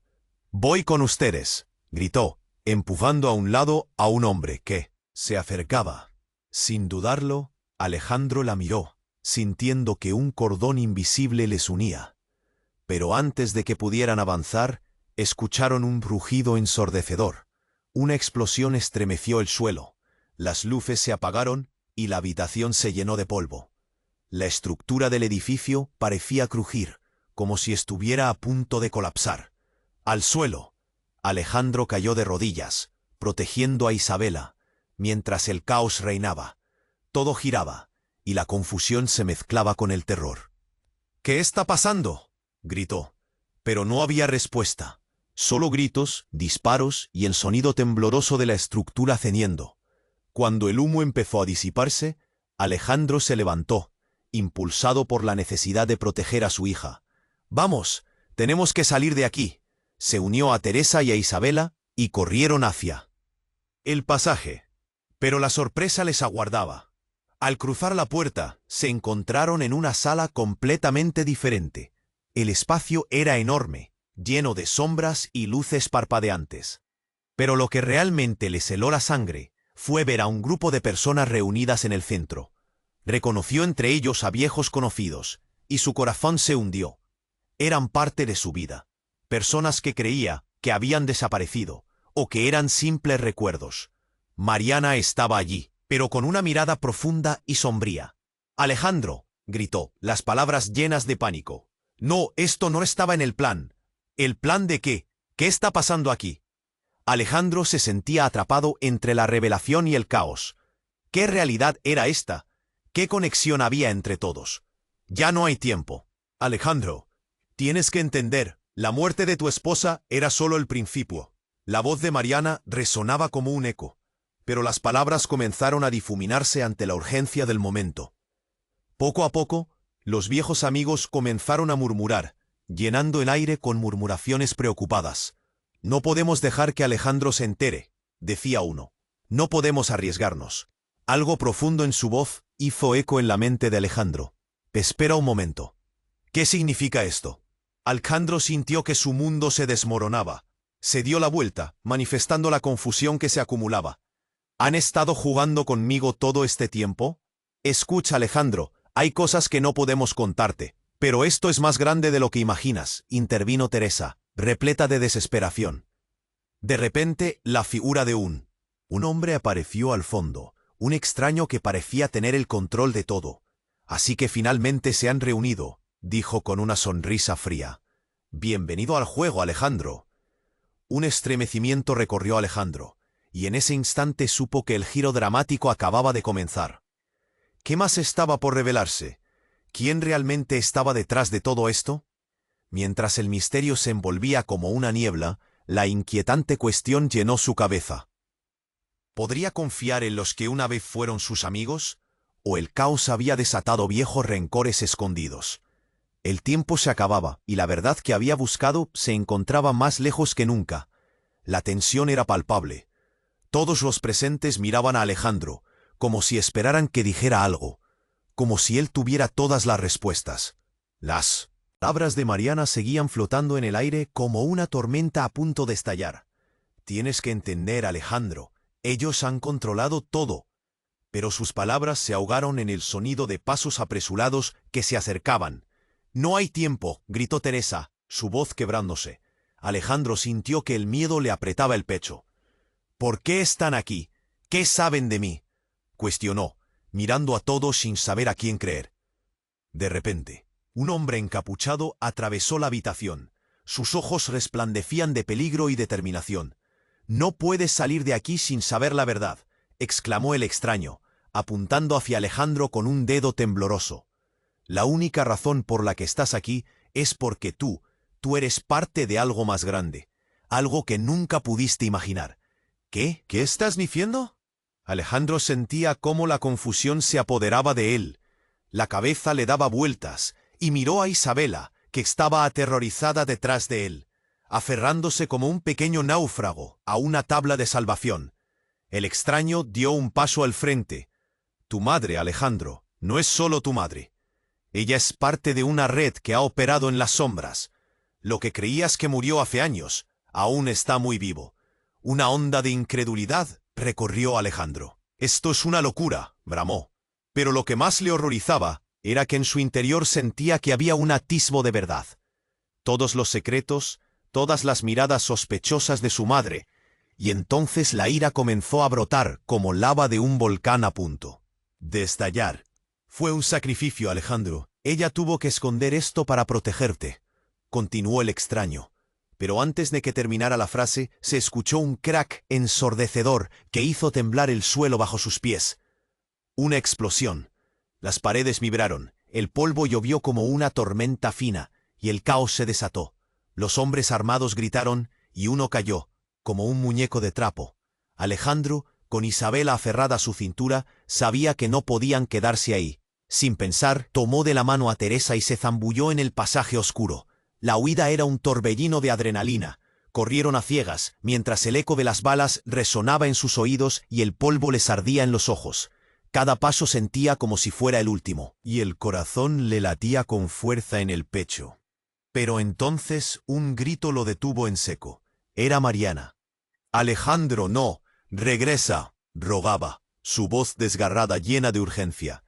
«Voy con ustedes», gritó, empujando a un lado a un hombre que se acercaba. Sin dudarlo, Alejandro la miró, sintiendo que un cordón invisible les unía. Pero antes de que pudieran avanzar, escucharon un rugido ensordecedor. Una explosión estremeció el suelo. Las luces se apagaron y la habitación se llenó de polvo. La estructura del edificio parecía crujir, como si estuviera a punto de colapsar. Al suelo, Alejandro cayó de rodillas, protegiendo a Isabela, mientras el caos reinaba. Todo giraba, y la confusión se mezclaba con el terror. «¿Qué está pasando?», gritó. Pero no había respuesta. Solo gritos, disparos y el sonido tembloroso de la estructura ceniendo. Cuando el humo empezó a disiparse, Alejandro se levantó, impulsado por la necesidad de proteger a su hija. «Vamos, tenemos que salir de aquí». Se unió a Teresa y a Isabela, y corrieron hacia el pasaje. Pero la sorpresa les aguardaba. Al cruzar la puerta, se encontraron en una sala completamente diferente. El espacio era enorme, lleno de sombras y luces parpadeantes. Pero lo que realmente les heló la sangre fue ver a un grupo de personas reunidas en el centro. Reconoció entre ellos a viejos conocidos, y su corazón se hundió. Eran parte de su vida. Personas que creía que habían desaparecido, o que eran simples recuerdos. Mariana estaba allí, pero con una mirada profunda y sombría. «Alejandro», gritó, las palabras llenas de pánico. «No, esto no estaba en el plan». «¿El plan de qué? ¿Qué está pasando aquí?». Alejandro se sentía atrapado entre la revelación y el caos. ¿Qué realidad era esta? ¿Qué conexión había entre todos? «Ya no hay tiempo. Alejandro, tienes que entender, la muerte de tu esposa era solo el principio». La voz de Mariana resonaba como un eco, pero las palabras comenzaron a difuminarse ante la urgencia del momento. Poco a poco, los viejos amigos comenzaron a murmurar, llenando el aire con murmuraciones preocupadas. «No podemos dejar que Alejandro se entere», decía uno. «No podemos arriesgarnos». Algo profundo en su voz hizo eco en la mente de Alejandro. «Espera un momento. ¿Qué significa esto?». Alejandro sintió que su mundo se desmoronaba. Se dio la vuelta, manifestando la confusión que se acumulaba. ¿Han estado jugando conmigo todo este tiempo? Escucha, Alejandro, hay cosas que no podemos contarte, pero esto es más grande de lo que imaginas, intervino Teresa, repleta de desesperación. De repente, la figura de un hombre apareció al fondo, un extraño que parecía tener el control de todo. Así que finalmente se han reunido, dijo con una sonrisa fría. Bienvenido al juego, Alejandro. Un estremecimiento recorrió a Alejandro, y en ese instante supo que el giro dramático acababa de comenzar. ¿Qué más estaba por revelarse? ¿Quién realmente estaba detrás de todo esto? Mientras el misterio se envolvía como una niebla, la inquietante cuestión llenó su cabeza. ¿Podría confiar en los que una vez fueron sus amigos? ¿O el caos había desatado viejos rencores escondidos? El tiempo se acababa, y la verdad que había buscado se encontraba más lejos que nunca. La tensión era palpable. Todos los presentes miraban a Alejandro, como si esperaran que dijera algo, como si él tuviera todas las respuestas. Las palabras de Mariana seguían flotando en el aire como una tormenta a punto de estallar. Tienes que entender, Alejandro, ellos han controlado todo. Pero sus palabras se ahogaron en el sonido de pasos apresurados que se acercaban. «No hay tiempo», gritó Teresa, su voz quebrándose. Alejandro sintió que el miedo le apretaba el pecho. «¿Por qué están aquí? ¿Qué saben de mí?», cuestionó, mirando a todos sin saber a quién creer. De repente, un hombre encapuchado atravesó la habitación. Sus ojos resplandecían de peligro y determinación. «No puedes salir de aquí sin saber la verdad», exclamó el extraño, apuntando hacia Alejandro con un dedo tembloroso. «La única razón por la que estás aquí es porque tú eres parte de algo más grande, algo que nunca pudiste imaginar». «¿Qué? ¿Qué estás diciendo?». Alejandro sentía cómo la confusión se apoderaba de él. La cabeza le daba vueltas, y miró a Isabela, que estaba aterrorizada detrás de él, aferrándose como un pequeño náufrago a una tabla de salvación. El extraño dio un paso al frente. «Tu madre, Alejandro, no es solo tu madre. Ella es parte de una red que ha operado en las sombras. Lo que creías que murió hace años, aún está muy vivo». Una onda de incredulidad recorrió a Alejandro. «Esto es una locura», bramó. Pero lo que más le horrorizaba era que en su interior sentía que había un atisbo de verdad. Todos los secretos, todas las miradas sospechosas de su madre, y entonces la ira comenzó a brotar como lava de un volcán a punto de estallar. «Fue un sacrificio, Alejandro. Ella tuvo que esconder esto para protegerte», continuó el extraño. Pero antes de que terminara la frase, se escuchó un crack ensordecedor que hizo temblar el suelo bajo sus pies. Una explosión. Las paredes vibraron, el polvo llovió como una tormenta fina, y el caos se desató. Los hombres armados gritaron, y uno cayó, como un muñeco de trapo. Alejandro, con Isabela aferrada a su cintura, sabía que no podían quedarse ahí. Sin pensar, tomó de la mano a Teresa y se zambulló en el pasaje oscuro. La huida era un torbellino de adrenalina. Corrieron a ciegas, mientras el eco de las balas resonaba en sus oídos y el polvo les ardía en los ojos. Cada paso sentía como si fuera el último, y el corazón le latía con fuerza en el pecho. Pero entonces un grito lo detuvo en seco. Era Mariana. «Alejandro, no, regresa», rogaba, su voz desgarrada llena de urgencia.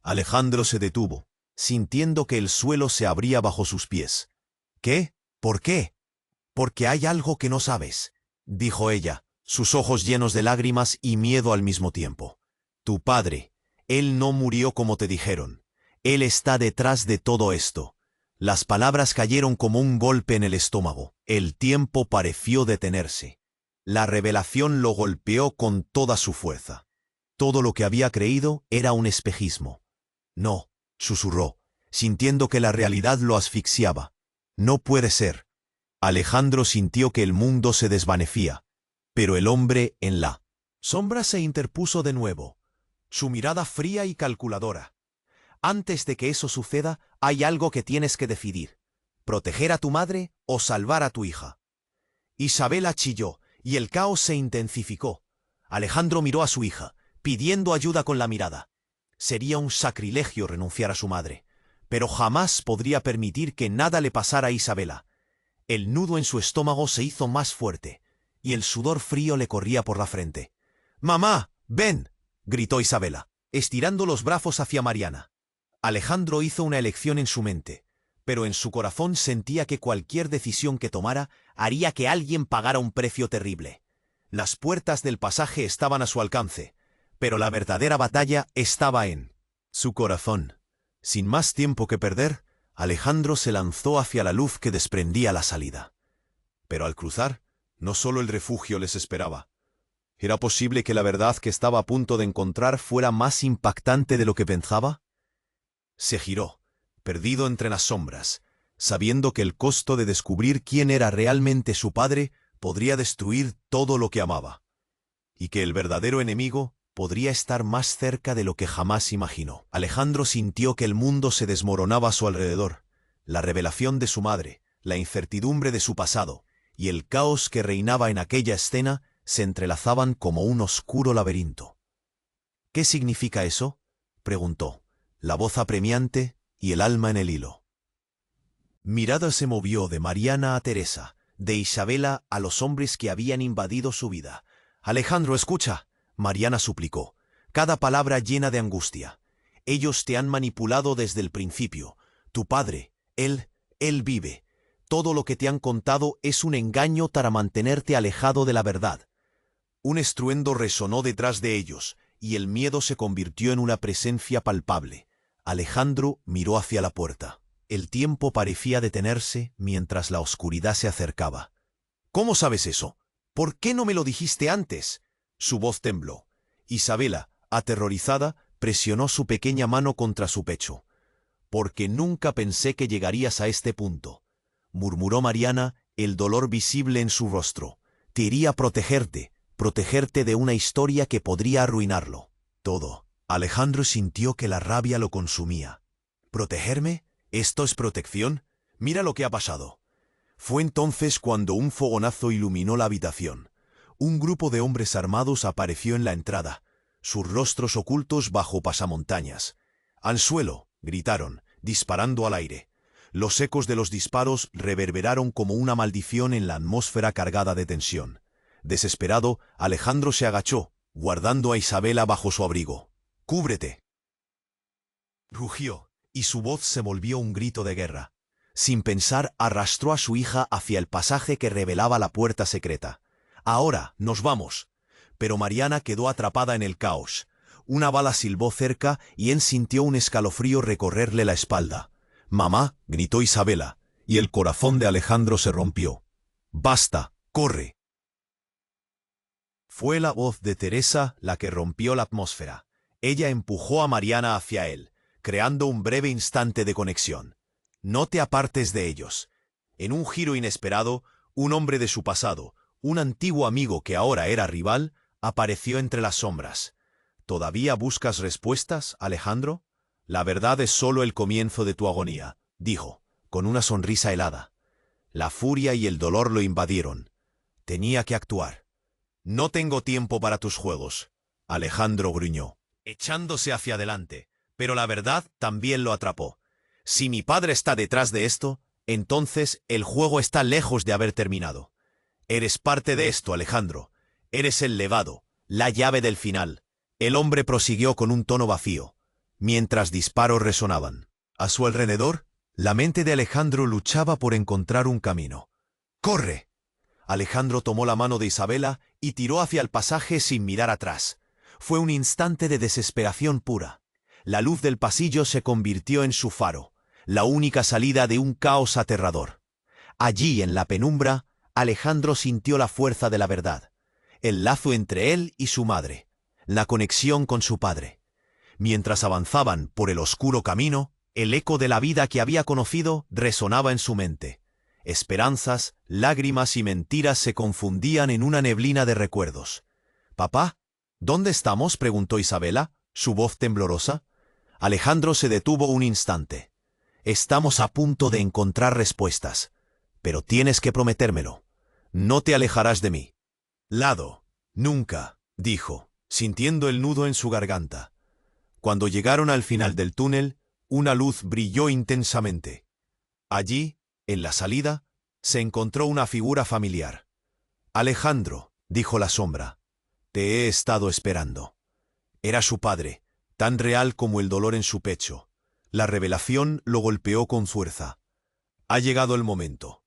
Alejandro se detuvo, sintiendo que el suelo se abría bajo sus pies. «¿Qué? ¿Por qué?». «Porque hay algo que no sabes», dijo ella, sus ojos llenos de lágrimas y miedo al mismo tiempo. «Tu padre, él no murió como te dijeron. Él está detrás de todo esto». Las palabras cayeron como un golpe en el estómago. El tiempo pareció detenerse. La revelación lo golpeó con toda su fuerza. Todo lo que había creído era un espejismo. «No», susurró, sintiendo que la realidad lo asfixiaba. «No puede ser». Alejandro sintió que el mundo se desvanecía, pero el hombre en la sombra se interpuso de nuevo, su mirada fría y calculadora. «Antes de que eso suceda, hay algo que tienes que decidir: proteger a tu madre o salvar a tu hija». Isabela chilló, y el caos se intensificó. Alejandro miró a su hija, pidiendo ayuda con la mirada. Sería un sacrilegio renunciar a su madre, pero jamás podría permitir que nada le pasara a Isabela. El nudo en su estómago se hizo más fuerte, y el sudor frío le corría por la frente. «¡Mamá! «Ven», gritó Isabela, estirando los brazos hacia Mariana. Alejandro hizo una elección en su mente, pero en su corazón sentía que cualquier decisión que tomara haría que alguien pagara un precio terrible. Las puertas del pasaje estaban a su alcance, pero la verdadera batalla estaba en su corazón. Sin más tiempo que perder, Alejandro se lanzó hacia la luz que desprendía la salida. Pero al cruzar, no solo el refugio les esperaba. ¿Era posible que la verdad que estaba a punto de encontrar fuera más impactante de lo que pensaba? Se giró, perdido entre las sombras, sabiendo que el costo de descubrir quién era realmente su padre podría destruir todo lo que amaba, y que el verdadero enemigo podría estar más cerca de lo que jamás imaginó. Alejandro sintió que el mundo se desmoronaba a su alrededor. La revelación de su madre, la incertidumbre de su pasado y el caos que reinaba en aquella escena se entrelazaban como un oscuro laberinto. «¿Qué significa eso?», preguntó, la voz apremiante y el alma en el hilo. Mirada se movió de Mariana a Teresa, de Isabela a los hombres que habían invadido su vida. «Alejandro, escucha», Mariana suplicó, cada palabra llena de angustia. «Ellos te han manipulado desde el principio. Tu padre, él vive. Todo lo que te han contado es un engaño para mantenerte alejado de la verdad». Un estruendo resonó detrás de ellos, y el miedo se convirtió en una presencia palpable. Alejandro miró hacia la puerta. El tiempo parecía detenerse mientras la oscuridad se acercaba. «¿Cómo sabes eso? ¿Por qué no me lo dijiste antes?». Su voz tembló. Isabela, aterrorizada, presionó su pequeña mano contra su pecho. «Porque nunca pensé que llegarías a este punto», murmuró Mariana, el dolor visible en su rostro. «Quería protegerte de una historia que podría arruinarlo todo». Alejandro sintió que la rabia lo consumía. «¿Protegerme? ¿Esto es protección? Mira lo que ha pasado». Fue entonces cuando un fogonazo iluminó la habitación. Un grupo de hombres armados apareció en la entrada, sus rostros ocultos bajo pasamontañas. «¡Al suelo!», gritaron, disparando al aire. Los ecos de los disparos reverberaron como una maldición en la atmósfera cargada de tensión. Desesperado, Alejandro se agachó, guardando a Isabela bajo su abrigo. «¡Cúbrete!», rugió, y su voz se volvió un grito de guerra. Sin pensar, arrastró a su hija hacia el pasaje que revelaba la puerta secreta. «Ahora, nos vamos». Pero Mariana quedó atrapada en el caos. Una bala silbó cerca y él sintió un escalofrío recorrerle la espalda. «¡Mamá!», gritó Isabela, y el corazón de Alejandro se rompió. «¡Basta! ¡Corre!». Fue la voz de Teresa la que rompió la atmósfera. Ella empujó a Mariana hacia él, creando un breve instante de conexión. «No te apartes de ellos». En un giro inesperado, un hombre de su pasado, un antiguo amigo que ahora era rival, apareció entre las sombras. «¿Todavía buscas respuestas, Alejandro? La verdad es solo el comienzo de tu agonía», dijo, con una sonrisa helada. La furia y el dolor lo invadieron. Tenía que actuar. «No tengo tiempo para tus juegos», Alejandro gruñó, echándose hacia adelante, pero la verdad también lo atrapó. «Si mi padre está detrás de esto, entonces el juego está lejos de haber terminado. Eres parte de esto, Alejandro. Eres el legado, la llave del final». El hombre prosiguió con un tono vacío, mientras disparos resonaban. A su alrededor, la mente de Alejandro luchaba por encontrar un camino. «¡Corre!». Alejandro tomó la mano de Isabela y tiró hacia el pasaje sin mirar atrás. Fue un instante de desesperación pura. La luz del pasillo se convirtió en su faro, la única salida de un caos aterrador. Allí, en la penumbra, Alejandro sintió la fuerza de la verdad, el lazo entre él y su madre, la conexión con su padre. Mientras avanzaban por el oscuro camino, el eco de la vida que había conocido resonaba en su mente. Esperanzas, lágrimas y mentiras se confundían en una neblina de recuerdos. «Papá, ¿dónde estamos?», preguntó Isabela, su voz temblorosa. Alejandro se detuvo un instante. «Estamos a punto de encontrar respuestas, pero tienes que prometérmelo. No te alejarás de mí». «Lado, nunca», dijo, sintiendo el nudo en su garganta. Cuando llegaron al final del túnel, una luz brilló intensamente. Allí, en la salida, se encontró una figura familiar. «Alejandro», dijo la sombra. Te he estado esperando. Era su padre, tan real como el dolor en su pecho. La revelación lo golpeó con fuerza. Ha llegado el momento.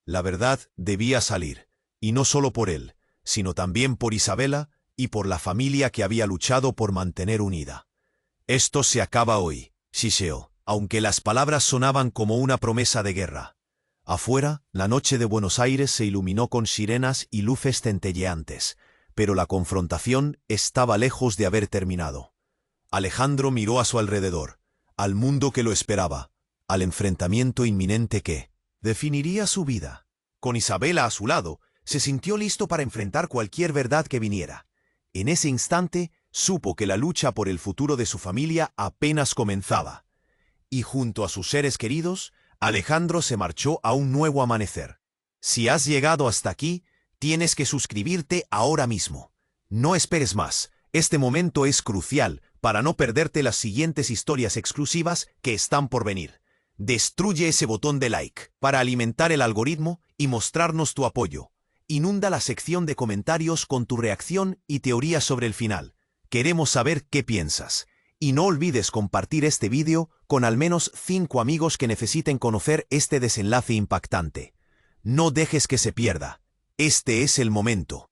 La verdad debía salir, y no solo por él, sino también por Isabela y por la familia que había luchado por mantener unida. Esto se acaba hoy, Shisheo, aunque las palabras sonaban como una promesa de guerra. Afuera, la noche de Buenos Aires se iluminó con sirenas y luces centelleantes, pero la confrontación estaba lejos de haber terminado. Alejandro miró a su alrededor, al mundo que lo esperaba, al enfrentamiento inminente que definiría su vida. Con Isabela a su lado, se sintió listo para enfrentar cualquier verdad que viniera. En ese instante, supo que la lucha por el futuro de su familia apenas comenzaba. Y junto a sus seres queridos, Alejandro se marchó a un nuevo amanecer. Si has llegado hasta aquí, tienes que suscribirte ahora mismo. No esperes más, este momento es crucial para no perderte las siguientes historias exclusivas que están por venir. Destruye ese botón de like para alimentar el algoritmo y mostrarnos tu apoyo. Inunda la sección de comentarios con tu reacción y teorías sobre el final. Queremos saber qué piensas. Y no olvides compartir este vídeo con al menos 5 amigos que necesiten conocer este desenlace impactante. No dejes que se pierda. Este es el momento.